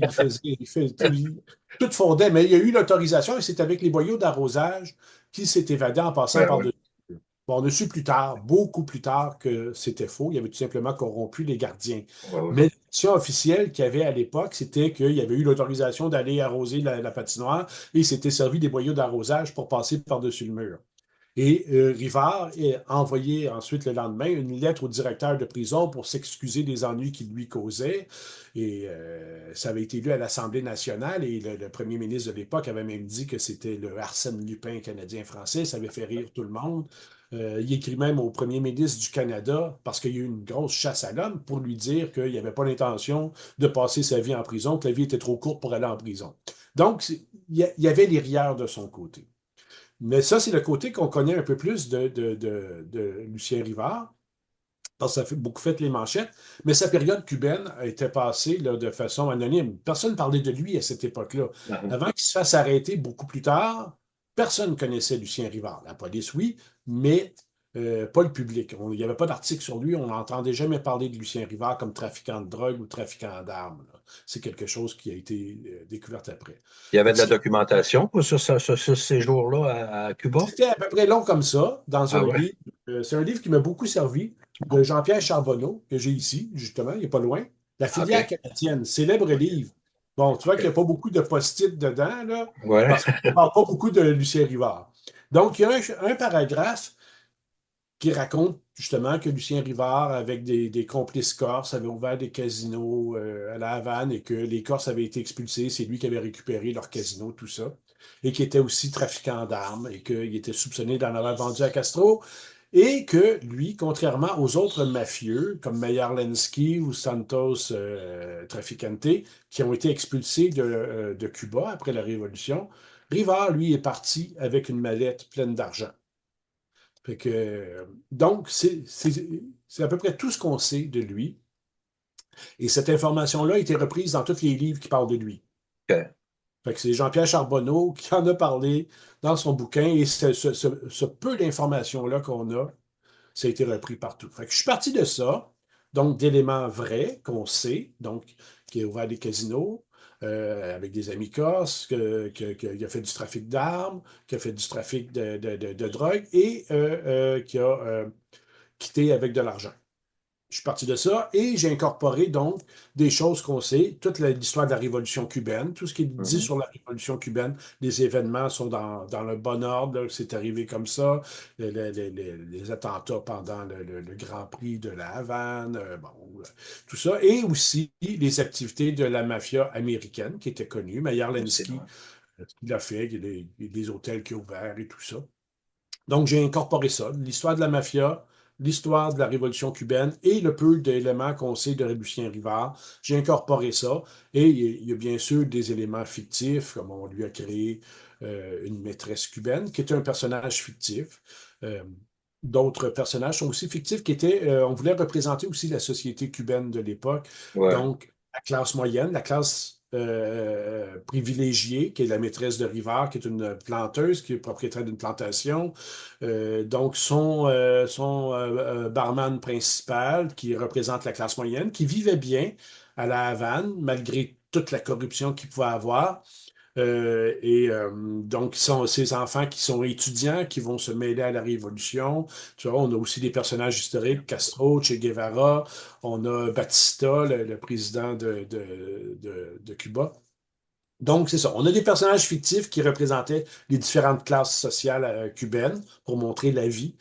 tout fondait, mais il y a eu l'autorisation et c'est avec les boyaux d'arrosage qu'il s'est évadé en passant Ben par oui. dessus. Bon, on a su plus tard, beaucoup plus tard, que c'était faux. Il y avait tout simplement corrompu les gardiens. Ouais, ouais. Mais l'édition officielle qu'il y avait à l'époque, c'était qu'il y avait eu l'autorisation d'aller arroser la patinoire et il s'était servi des boyaux d'arrosage pour passer par-dessus le mur. Et Rivard a envoyé ensuite le lendemain une lettre au directeur de prison pour s'excuser des ennuis qu'il lui causait. Et ça avait été lu à l'Assemblée nationale et le premier ministre de l'époque avait même dit que c'était le Arsène Lupin canadien-français. Ça avait fait rire tout le monde. Il écrit même au premier ministre du Canada, parce qu'il y a eu une grosse chasse à l'homme, pour lui dire qu'il n'avait pas l'intention de passer sa vie en prison, que la vie était trop courte pour aller en prison. Donc, il y avait les rieurs de son côté. Mais ça, c'est le côté qu'on connaît un peu plus de Lucien Rivard, parce que ça a beaucoup fait les manchettes, mais sa période cubaine a été passée là, de façon anonyme. Personne ne parlait de lui à cette époque-là. Mhm. Avant qu'il se fasse arrêter beaucoup plus tard, personne ne connaissait Lucien Rivard. La police, oui, mais pas le public. Il n'y avait pas d'article sur lui. On n'entendait jamais parler de Lucien Rivard comme trafiquant de drogue ou trafiquant d'armes. C'est quelque chose qui a été découvert après. Il y avait Fait de que ce la qui documentation sur ce séjour-là à Cuba? C'était à peu près long comme ça, dans Ah un ouais? livre. C'est un livre qui m'a beaucoup servi, de Jean-Pierre Charbonneau, que j'ai ici, justement, il n'est pas loin. La OK. filière canadienne, célèbre livre. Bon, tu vois qu'il n'y a pas beaucoup de post-it dedans, là, Ouais. parce qu'on ne parle pas beaucoup de Lucien Rivard. Donc, il y a un paragraphe qui raconte justement que Lucien Rivard, avec des complices corses, avait ouvert des casinos à la Havane et que les Corses avaient été expulsés. C'est lui qui avait récupéré leur casino, tout ça. Et qui était aussi trafiquant d'armes et qu'il était soupçonné d'en avoir vendu à Castro. Et que lui, contrairement aux autres mafieux, comme Meyer Lenski ou Santos Traficante, qui ont été expulsés de Cuba après la Révolution, Rivard, lui, est parti avec une mallette pleine d'argent. Fait que, donc, c'est à peu près tout ce qu'on sait de lui. Et cette information-là a été reprise dans tous les livres qui parlent de lui. OK. Fait que c'est Jean-Pierre Charbonneau qui en a parlé dans son bouquin. Et ce peu d'informations-là qu'on a, ça a été repris partout. Fait que je suis parti de ça, donc d'éléments vrais qu'on sait, donc qui a ouvert des casinos avec des amis corses, qui a fait du trafic d'armes, qui a fait du trafic de drogue et qui a quitté avec de l'argent. Je suis parti de ça et j'ai incorporé donc des choses qu'on sait, toute l'histoire de la Révolution cubaine, tout ce qui est dit Mhm. sur la Révolution cubaine, les événements sont dans le bon ordre, c'est arrivé comme ça, les attentats pendant le Grand Prix de la Havane, bon, tout ça, et aussi les activités de la mafia américaine qui était connue, Meyer Aussi, Lansky, ouais. il l'a fait, il y a des hôtels qui ont ouvert et tout ça. Donc, j'ai incorporé ça, l'histoire de la mafia, l'histoire de la Révolution cubaine et le peu d'éléments qu'on sait de Lucien Rivard. J'ai incorporé ça. Et il y a bien sûr des éléments fictifs, comme on lui a créé une maîtresse cubaine, qui est un personnage fictif. Euh, D'autres personnages sont aussi fictifs, qui étaient, on voulait représenter aussi la société cubaine de l'époque. Ouais. Donc, la classe moyenne, la classe privilégiée, qui est la maîtresse de Rivard, qui est une planteuse, qui est propriétaire d'une plantation. Donc, son barman principal, qui représente la classe moyenne, qui vivait bien à la Havane, malgré toute la corruption qu'il pouvait avoir. Donc, ces enfants qui sont étudiants, qui vont se mêler à la Révolution. Tu vois, on a aussi des personnages historiques, Castro, Che Guevara, on a Batista, le président de Cuba. Donc, c'est ça. On a des personnages fictifs qui représentaient les différentes classes sociales cubaines pour montrer la vie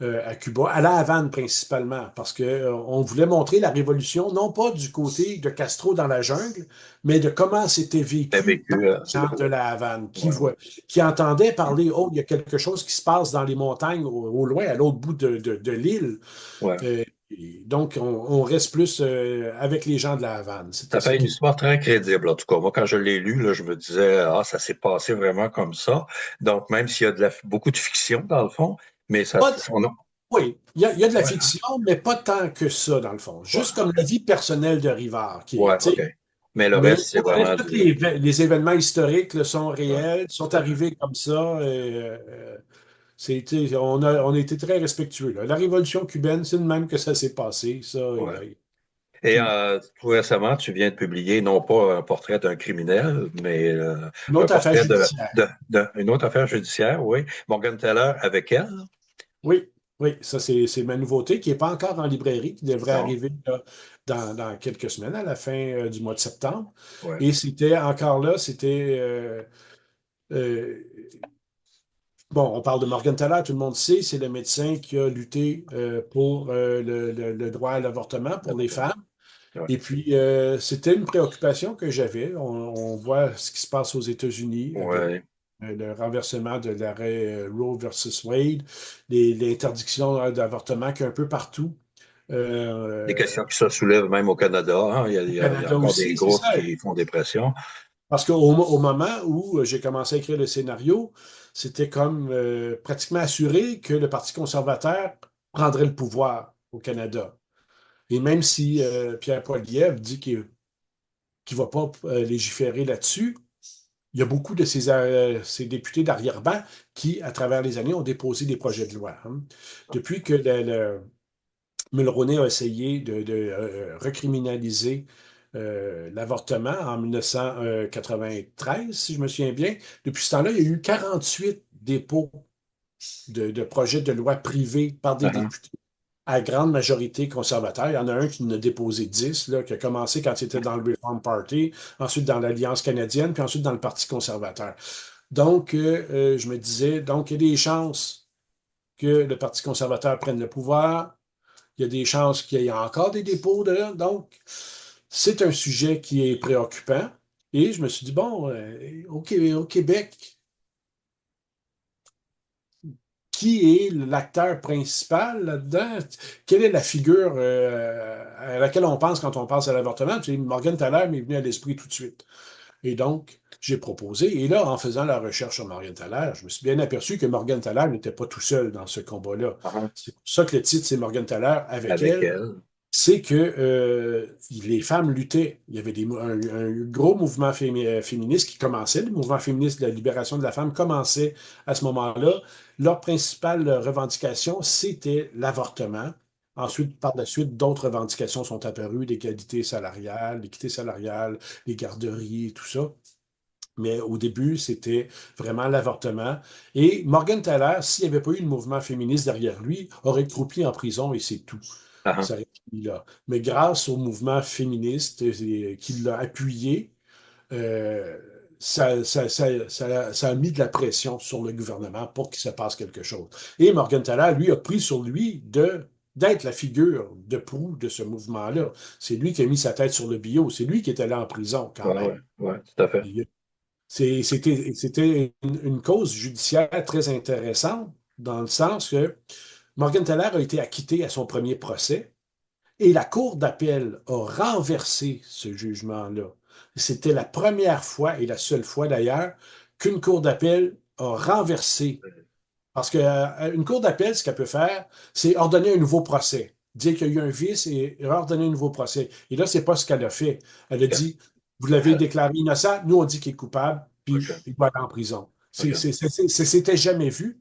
à Cuba, à La Havane principalement, parce que on voulait montrer la révolution, non pas du côté de Castro dans la jungle, mais de comment c'était T'as vécu dans vécu, les gens de La Havane, ouais, ouais. qui entendaient parler, oh, il y a quelque chose qui se passe dans les montagnes au loin, à l'autre bout de l'île. Ouais. Donc, on reste plus avec les gens de La Havane. C'était Ça ça fait une qui... histoire très crédible, en tout cas. Moi, quand je l'ai lu, là, je me disais, ah, ça s'est passé vraiment comme ça. Donc, même s'il y a beaucoup de fiction, dans le fond, mais ça, Pas, on a, oui, il y a de la ouais, hein, fiction, mais pas tant que ça, dans le fond. ouais, Juste comme la vie personnelle de Rivard, qui est, ouais, tu OK. sais, Mais le mais reste, c'est vraiment tous du, les événements historiques là, sont ouais, réels, sont tout à fait. arrivés comme ça. On a été très respectueux. Là. La révolution cubaine, c'est de même que ça s'est passé. Ça, Ouais. Et hmm. tout récemment, tu viens de publier non pas un portrait d'un criminel, mais Une un autre affaire portrait judiciaire. une autre affaire judiciaire, oui. Morgan Taylor avec elle? Oui, oui, ça c'est ma nouveauté qui n'est pas encore en librairie, qui devrait Non. arriver là, dans quelques semaines, à la fin du mois de septembre. Ouais. Et c'était encore là, c'était euh, bon, on parle de Morgan Taylor, tout le monde sait, c'est le médecin qui a lutté pour le droit à l'avortement pour les L'avortement. femmes. Ouais. Et puis, c'était une préoccupation que j'avais. On voit ce qui se passe aux États-Unis avec Ouais. le renversement de l'arrêt Roe versus Wade, l'interdiction d'avortement qu'il y a un peu partout. Des Euh, questions qui se soulèvent même au Canada, hein. Au Il y a Canada encore des aussi, c'est groupes ça. qui font des pressions. Parce qu'au moment où j'ai commencé à écrire le scénario, c'était comme pratiquement assuré que le Parti conservateur prendrait le pouvoir au Canada. Et même si Pierre Poilievre dit qu'il ne va pas légiférer là-dessus, il y a beaucoup de ces députés d'arrière-ban qui, à travers les années, ont déposé des projets de loi. Hein. Depuis que Mulroney a essayé de recriminaliser l'avortement en 1993, si je me souviens bien. Depuis ce temps-là, il y a eu 48 dépôts de projets de loi privés par des Uh-huh. députés, à grande majorité conservateurs. Il y en a un qui en a déposé 10, là, qui a commencé quand il était dans le Reform Party, ensuite dans l'Alliance canadienne, puis ensuite dans le Parti conservateur. Donc, je me disais, donc, il y a des chances que le Parti conservateur prenne le pouvoir. Il y a des chances qu'il y ait encore des dépôts de là. Donc, c'est un sujet qui est préoccupant. Et je me suis dit, bon, au Québec, qui est l'acteur principal là-dedans? Quelle est la figure à laquelle on pense quand on pense à l'avortement? Tu sais, Morgan Thaler m'est venu à l'esprit tout de suite. Et donc, j'ai proposé. Et là, en faisant la recherche sur Morgan Thaler, je me suis bien aperçu que Morgan Thaler n'était pas tout seul dans ce combat-là. Uh-huh. C'est pour ça que le titre, c'est Morgan Thaler avec Avec elle. elle. C'est que les femmes luttaient. Il y avait un gros mouvement féministe qui commençait. Le mouvement féministe de la libération de la femme commençait à ce moment-là. Leur principale revendication, c'était l'avortement. Ensuite, par la suite, d'autres revendications sont apparues, l'égalité salariale, l'équité salariale, les garderies et tout ça. Mais au début, c'était vraiment l'avortement. Et Morgan Taylor, s'il n'y avait pas eu le mouvement féministe derrière lui, aurait croupi en prison et c'est tout. Uh-huh. Ça aurait fini là. Mais grâce au mouvement féministe qui l'a appuyé, euh, ça a mis de la pression sur le gouvernement pour qu'il se passe quelque chose. Et Morgan Taylor, lui, a pris sur lui d'être la figure de proue de ce mouvement-là. C'est lui qui a mis sa tête sur le bio. C'est lui qui est allé en prison quand Ouais, ouais, même. ouais, tout à fait. C'était une cause judiciaire très intéressante dans le sens que Morgan Taylor a été acquitté à son premier procès et la Cour d'appel a renversé ce jugement-là. C'était la première fois et la seule fois d'ailleurs qu'une Cour d'appel a renversé. Parce qu'une Cour d'appel, ce qu'elle peut faire, c'est ordonner un nouveau procès. Dire qu'il y a eu un vice et ordonner un nouveau procès. Et là, c'est pas ce qu'elle a fait. Elle a OK. dit, vous l'avez déclaré innocent, nous on dit qu'il est coupable, puis OK. il va aller en prison. OK. C'était jamais vu.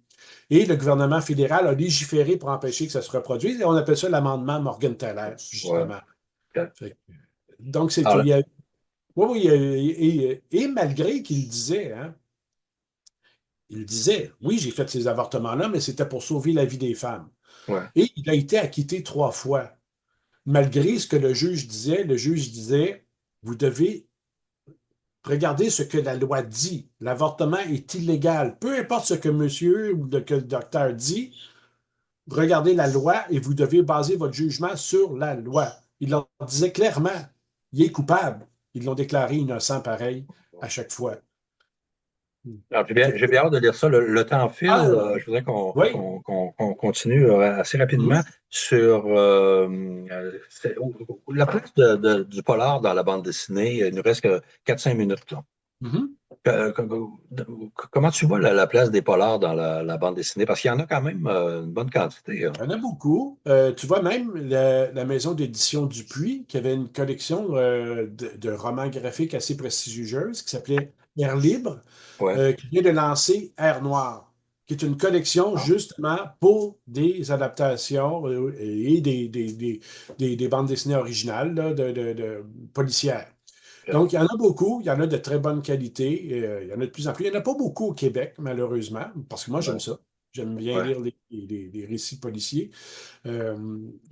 Et le gouvernement fédéral a légiféré pour empêcher que ça se reproduise. Et on appelle ça l'amendement Morgan-Taylor, Ouais. justement. OK. Fait que, donc, Alors, il y a Oui, oui, et malgré qu'il disait, hein, il disait, oui, j'ai fait ces avortements-là, mais c'était pour sauver la vie des femmes. Ouais. Et il a été acquitté 3 fois. Malgré ce que le juge disait, vous devez regarder ce que la loi dit. L'avortement est illégal. Peu importe ce que monsieur ou que le docteur dit, regardez la loi et vous devez baser votre jugement sur la loi. Il leur disait clairement, il est coupable. Ils l'ont déclaré innocent pareil à chaque fois. Alors, Fait j'ai que- bien hâte de lire ça. Le temps file. ah, Je voudrais oui. qu'on continue assez rapidement Mhm, sur la place du polar dans la bande dessinée. Il nous reste que 4-5 minutes, là. mhm. Que- que- Comment tu vois la place des polars dans la bande dessinée? Parce qu'il y en a quand même une bonne quantité, hein. Il y en a beaucoup. Tu vois même la maison d'édition Dupuis, qui avait une collection de romans graphiques assez prestigieuse qui s'appelait Air Libre, Ouais. qui vient de lancer Air Noir, qui est une collection Ah, justement pour des adaptations et des bandes dessinées originales là, de policières. bien. Donc, il y en a beaucoup, il y en a de très bonne qualité, il y en a de plus en plus. Il n'y en a pas beaucoup au Québec, malheureusement, parce que moi, j'aime Ouais. ça. J'aime bien Ouais. lire les récits policiers. Euh,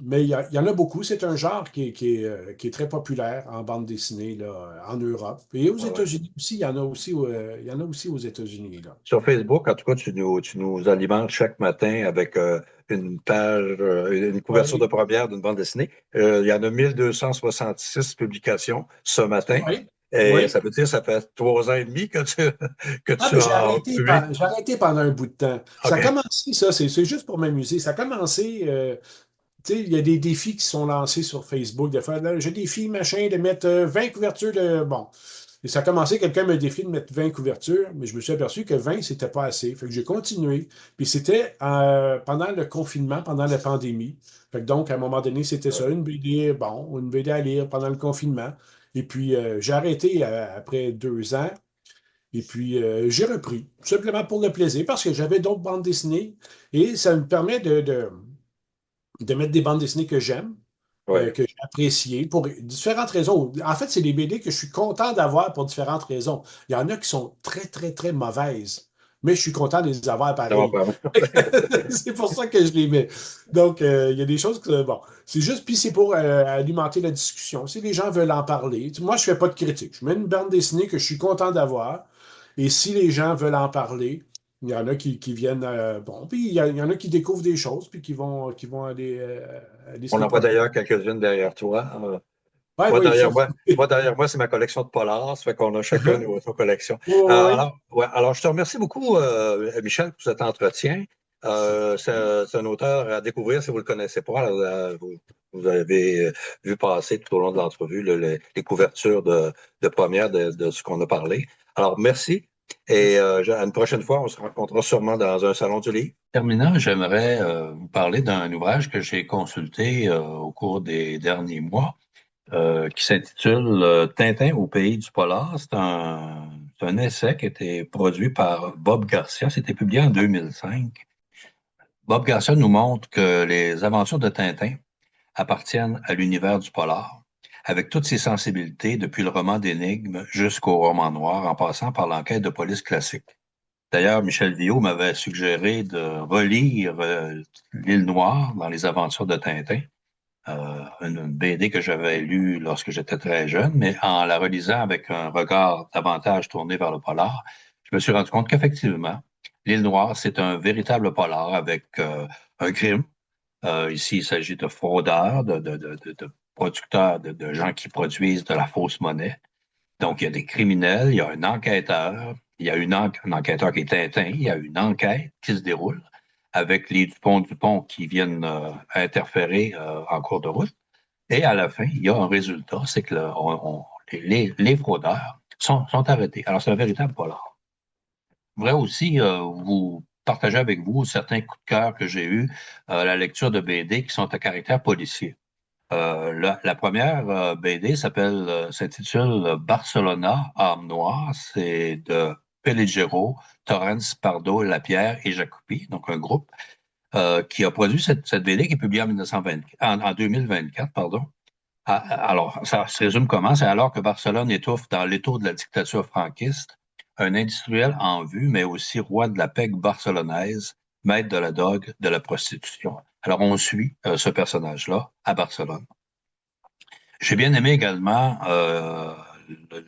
mais il y en a beaucoup. C'est un genre qui est très populaire en bande dessinée là, en Europe. Et aux Ouais, ouais. États-Unis aussi, il y en a aussi aux États-Unis. Là. Sur Facebook, en tout cas, tu nous alimentes chaque matin avec une page, une couverture de Oui, première d'une bande dessinée. Il y en a 1266 publications ce matin. oui, Et oui. ça veut dire que ça fait 3 ans et demi que que Ah, tu mais as publié. j'ai arrêté pendant un bout de temps. Ça a OK. commencé, ça, c'est juste pour m'amuser. Ça a commencé. Tu sais, il y a des défis qui sont lancés sur Facebook. Des fois, là, je défie, machin, de mettre 20 couvertures de. Bon. Et ça a commencé, quelqu'un m'a défié de mettre 20 couvertures, mais je me suis aperçu que 20, c'était pas assez. Fait que j'ai continué. Puis c'était pendant le confinement, pendant la pandémie. Fait que donc, à un moment donné, c'était ça, une BD, bon, une BD à lire pendant le confinement. Et puis, j'ai arrêté après 2 ans. Et puis, j'ai repris, tout simplement pour le plaisir, parce que j'avais d'autres bandes dessinées. Et ça me permet de mettre des bandes dessinées que j'aime, Ouais. que j'ai appréciées pour différentes raisons. En fait, c'est des BD que je suis content d'avoir pour différentes raisons. Il y en a qui sont très, très, très mauvaises, mais je suis content de les avoir Ça va pareil. pas. C'est pour ça que je les mets. Donc, il y a des choses que, bon, c'est juste, puis c'est pour alimenter la discussion. Si les gens veulent en parler, moi, je fais pas de critique. Je mets une bande dessinée que je suis content d'avoir, et si les gens veulent en parler, il y en a qui viennent, bon, puis il y en a qui découvrent des choses, puis qui vont aller se On les en voit procurer. d'ailleurs quelques-unes derrière toi. Ouais, oui, ça. Moi, derrière moi, c'est ma collection de polars. Ça fait qu'on a chacun nos collections. Oui, Alors, je te remercie beaucoup, Michel, pour cet entretien. C'est un auteur à découvrir si vous ne le connaissez pas. Alors, vous avez vu passer tout au long de l'entrevue les couvertures de première de ce qu'on a parlé. Alors, merci. Et à une prochaine fois, on se rencontrera sûrement dans un salon du livre. Terminant, j'aimerais vous parler d'un ouvrage que j'ai consulté au cours des derniers mois qui s'intitule Tintin au pays du polar. C'est un essai qui a été produit par Bob Garcia. C'était publié en 2005. Bob Garcia nous montre que les aventures de Tintin appartiennent à l'univers du polar, avec toutes ses sensibilités, depuis le roman d'énigmes jusqu'au roman noir, en passant par l'enquête de police classique. D'ailleurs, Michel Viau m'avait suggéré de relire L'île Noire dans les aventures de Tintin, une BD que j'avais lue lorsque j'étais très jeune, mais en la relisant avec un regard davantage tourné vers le polar, je me suis rendu compte qu'effectivement, L'île Noire, c'est un véritable polar avec un crime. Ici, il s'agit de fraudeurs, de producteurs, de gens qui produisent de la fausse monnaie. Donc, il y a des criminels, il y a un enquêteur, il y a un enquêteur qui est Tintin, il y a une enquête qui se déroule avec les Dupont qui viennent interférer en cours de route. Et à la fin, il y a un résultat, c'est que les fraudeurs sont arrêtés. Alors, c'est un véritable polar. Je voudrais aussi vous partager avec vous certains coups de cœur que j'ai eus à la lecture de BD qui sont à caractère policier. La première BD s'intitule Barcelona, Arme Noire. C'est de Pelliggero, Torrens, Pardo, Lapierre et Jacopi, donc un groupe qui a produit cette BD qui est publiée en 2024, pardon. Alors, ça se résume comment? C'est alors que Barcelone étouffe dans l'étau de la dictature franquiste, un industriel en vue, mais aussi roi de la pègre barcelonaise, maître de la drogue, de la prostitution. Alors, on suit ce personnage-là à Barcelone. J'ai bien aimé également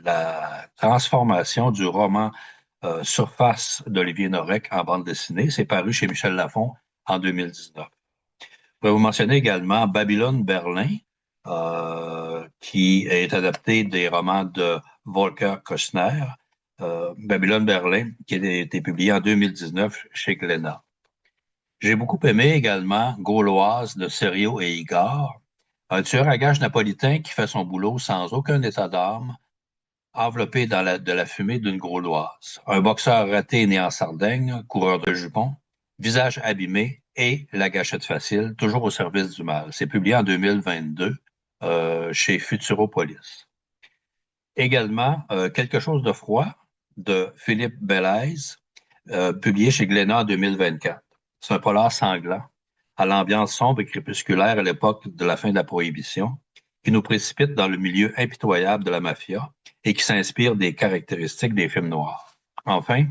la transformation du roman Surface d'Olivier Norek en bande dessinée. C'est paru chez Michel Lafon en 2019. Je pourrais vous mentionner également Babylone Berlin, qui est adapté des romans de Volker Kostner. Babylone Berlin, qui a été publié en 2019 chez Glénat. J'ai beaucoup aimé également Gauloise de Serio et Igor, un tueur à gages napolitain qui fait son boulot sans aucun état d'âme, enveloppé de la fumée d'une Gauloise. Un boxeur raté né en Sardaigne, coureur de jupons, visage abîmé et la gâchette facile, toujours au service du mal. C'est publié en 2022 chez Futuropolis. Également, Quelque chose de froid de Philippe Belaise, publié chez Glénat en 2024. C'est un polar sanglant, à l'ambiance sombre et crépusculaire à l'époque de la fin de la Prohibition, qui nous précipite dans le milieu impitoyable de la mafia et qui s'inspire des caractéristiques des films noirs. Enfin,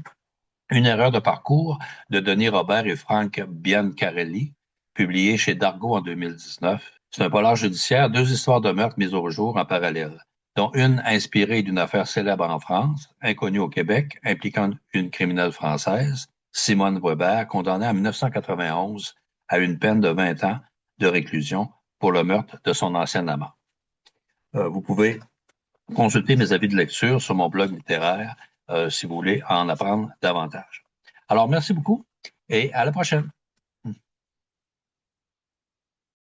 Une erreur de parcours de Denis Robert et Frank Biancarelli, publié chez Dargaud en 2019. C'est un polar judiciaire, 2 histoires de meurtre mises au jour en parallèle, dont une inspirée d'une affaire célèbre en France, inconnue au Québec, impliquant une criminelle française, Simone Weber, condamnée en 1991 à une peine de 20 ans de réclusion pour le meurtre de son ancien amant. Vous pouvez consulter mes avis de lecture sur mon blog littéraire si vous voulez en apprendre davantage. Alors, merci beaucoup et à la prochaine.